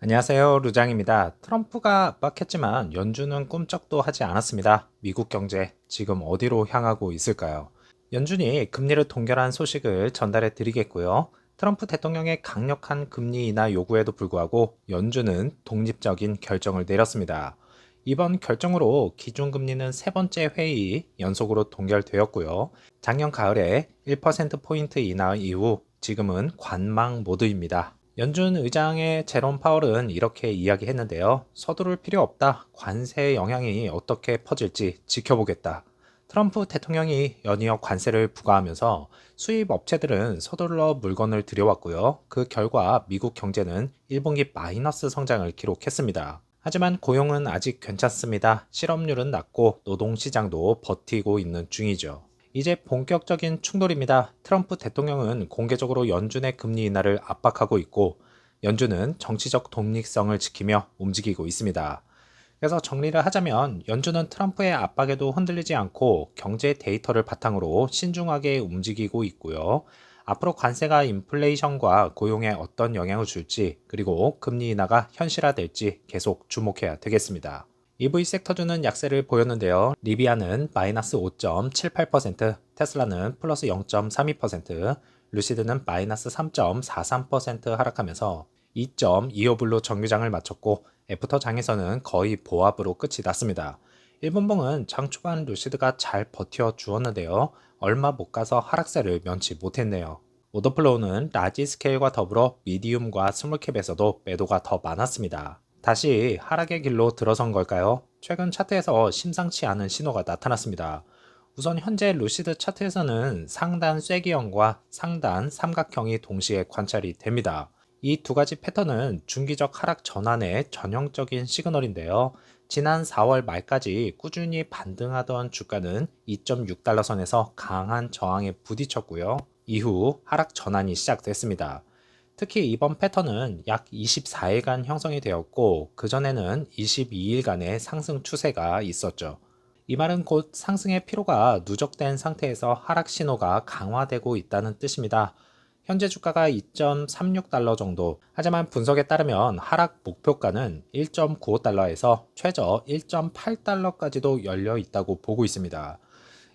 안녕하세요, 루장입니다. 트럼프가 압박했지만 연준은 꿈쩍도 하지 않았습니다. 미국 경제 지금 어디로 향하고 있을까요? 연준이 금리를 동결한 소식을 전달해 드리겠고요. 트럼프 대통령의 강력한 금리 인하 요구에도 불구하고 연준은 독립적인 결정을 내렸습니다. 이번 결정으로 기준금리는 세 번째 회의 연속으로 동결되었고요. 작년 가을에 1%포인트 인하 이후 지금은 관망 모드입니다. 연준 의장의 제롬 파월은 이렇게 이야기했는데요. 서두를 필요 없다. 관세 영향이 어떻게 퍼질지 지켜보겠다. 트럼프 대통령이 연이어 관세를 부과하면서 수입 업체들은 서둘러 물건을 들여왔고요. 그 결과 미국 경제는 1분기 마이너스 성장을 기록했습니다. 하지만 고용은 아직 괜찮습니다. 실업률은 낮고 노동시장도 버티고 있는 중이죠. 이제 본격적인 충돌입니다. 트럼프 대통령은 공개적으로 연준의 금리 인하를 압박하고 있고, 연준은 정치적 독립성을 지키며 움직이고 있습니다. 그래서 정리를 하자면 연준은 트럼프의 압박에도 흔들리지 않고 경제 데이터를 바탕으로 신중하게 움직이고 있고요. 앞으로 관세가 인플레이션과 고용에 어떤 영향을 줄지, 그리고 금리 인하가 현실화될지 계속 주목해야 되겠습니다. EV 섹터주는 약세를 보였는데요. 리비아는 마이너스 5.78%, 테슬라는 플러스 0.32%, 루시드는 마이너스 3.43% 하락하면서 2.25불로 정규장을 마쳤고, 애프터 장에서는 거의 보합으로 끝이 났습니다. 1분봉은 장 초반 루시드가 잘 버텨 주었는데요. 얼마 못 가서 하락세를 면치 못했네요. 오더플로우는 라지 스케일과 더불어 미디움과 스몰캡에서도 매도가 더 많았습니다. 다시 하락의 길로 들어선 걸까요? 최근 차트에서 심상치 않은 신호가 나타났습니다. 우선 현재 루시드 차트에서는 상단 쐐기형과 상단 삼각형이 동시에 관찰이 됩니다. 이 두 가지 패턴은 중기적 하락 전환의 전형적인 시그널인데요. 지난 4월 말까지 꾸준히 반등하던 주가는 2.6달러 선에서 강한 저항에 부딪혔고요. 이후 하락 전환이 시작됐습니다. 특히 이번 패턴은 약 24일간 형성이 되었고, 그전에는 22일간의 상승 추세가 있었죠. 이 말은 곧 상승의 피로가 누적된 상태에서 하락 신호가 강화되고 있다는 뜻입니다. 현재 주가가 2.36달러 정도, 하지만 분석에 따르면 하락 목표가는 1.95달러에서 최저 1.8달러까지도 열려 있다고 보고 있습니다.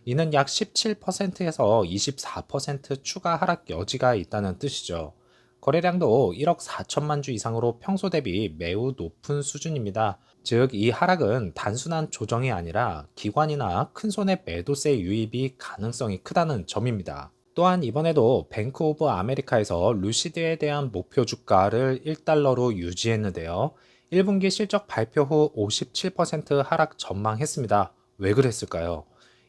이는 약 17%에서 24% 추가 하락 여지가 있다는 뜻이죠. 거래량도 1억 4천만 주 이상으로 평소 대비 매우 높은 수준입니다. 즉, 이 하락은 단순한 조정이 아니라 기관이나 큰손의 매도세 유입이 가능성이 크다는 점입니다. 또한 이번에도 뱅크 오브 아메리카에서 루시드에 대한 목표 주가를 1달러로 유지했는데요. 1분기 실적 발표 후 57% 하락 전망했습니다. 왜 그랬을까요?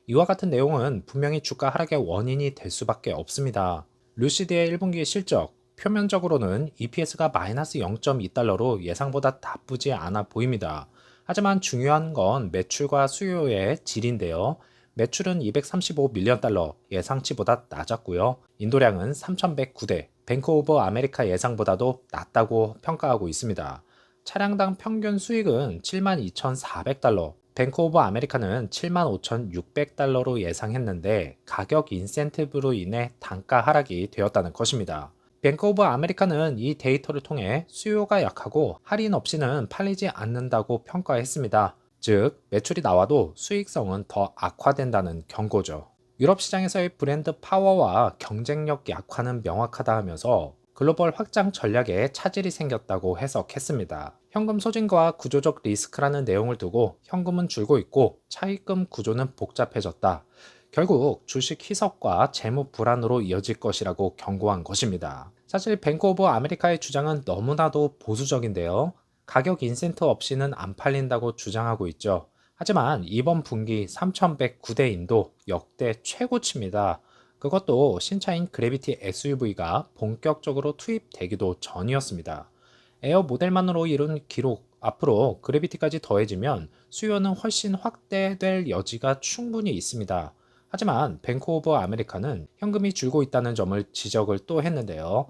이와 같은 내용은 분명히 주가 하락의 원인이 될 수밖에 없습니다. 루시드의 1분기 실적, 표면적으로는 EPS가 마이너스 0.2달러로 예상보다 나쁘지 않아 보입니다. 하지만 중요한 건 매출과 수요의 질인데요. 매출은 235밀리언 달러, 예상치보다 낮았고요. 인도량은 3,109대, 뱅크 오브 아메리카 예상보다도 낮다고 평가하고 있습니다. 차량당 평균 수익은 72,400달러, 뱅크 오브 아메리카는 75,600달러로 예상했는데 가격 인센티브로 인해 단가 하락이 되었다는 것입니다. 뱅크 오브 아메리카는 이 데이터를 통해 수요가 약하고 할인 없이는 팔리지 않는다고 평가했습니다. 즉, 매출이 나와도 수익성은 더 악화된다는 경고죠. 유럽 시장에서의 브랜드 파워와 경쟁력 약화는 명확하다 하면서 글로벌 확장 전략에 차질이 생겼다고 해석했습니다. 현금 소진과 구조적 리스크라는 내용을 두고 현금은 줄고 있고 차입금 구조는 복잡해졌다. 결국 주식 희석과 재무 불안으로 이어질 것이라고 경고한 것입니다. 사실 뱅크 오브 아메리카의 주장은 너무나도 보수적인데요. 가격 인센트 없이는 안 팔린다고 주장하고 있죠. 하지만 이번 분기 3,109대인도 역대 최고치입니다. 그것도 신차인 그래비티 SUV가 본격적으로 투입되기도 전이었습니다. 에어 모델만으로 이룬 기록, 앞으로 그래비티까지 더해지면 수요는 훨씬 확대될 여지가 충분히 있습니다. 하지만 뱅크 오브 아메리카는 현금이 줄고 있다는 점을 지적을 또 했는데요.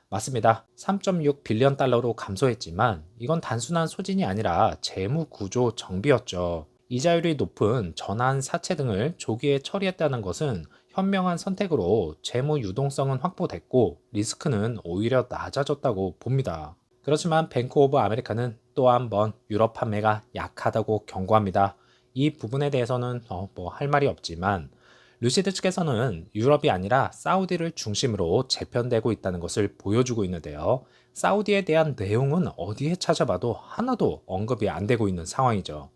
맞습니다. 3.6 빌리언 달러로 감소했지만 이건 단순한 소진이 아니라 재무 구조 정비였죠. 이자율이 높은 전환 사채 등을 조기에 처리했다는 것은 현명한 선택으로 재무 유동성은 확보됐고 리스크는 오히려 낮아졌다고 봅니다. 그렇지만 뱅크 오브 아메리카는 또 한 번 유럽 판매가 약하다고 경고합니다. 이 부분에 대해서는 뭐 할 말이 없지만 루시드 측에서는 유럽이 아니라 사우디를 중심으로 재편되고 있다는 것을 보여주고 있는데요. 사우디에 대한 내용은 어디에 찾아봐도 하나도 언급이 안 되고 있는 상황이죠.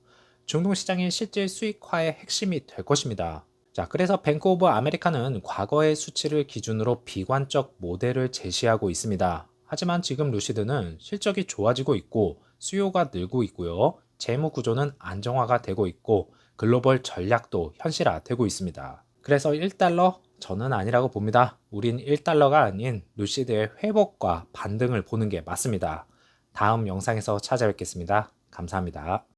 중동 시장의 실질 수익화의 핵심이 될 것입니다. 자, 그래서 뱅크 오브 아메리카는 과거의 수치를 기준으로 비관적 모델을 제시하고 있습니다. 하지만 지금 루시드는 실적이 좋아지고 있고 수요가 늘고 있고요. 재무 구조는 안정화가 되고 있고 글로벌 전략도 현실화되고 있습니다. 그래서 1달러? 저는 아니라고 봅니다. 우린 1달러가 아닌 루시드의 회복과 반등을 보는 게 맞습니다. 다음 영상에서 찾아뵙겠습니다. 감사합니다.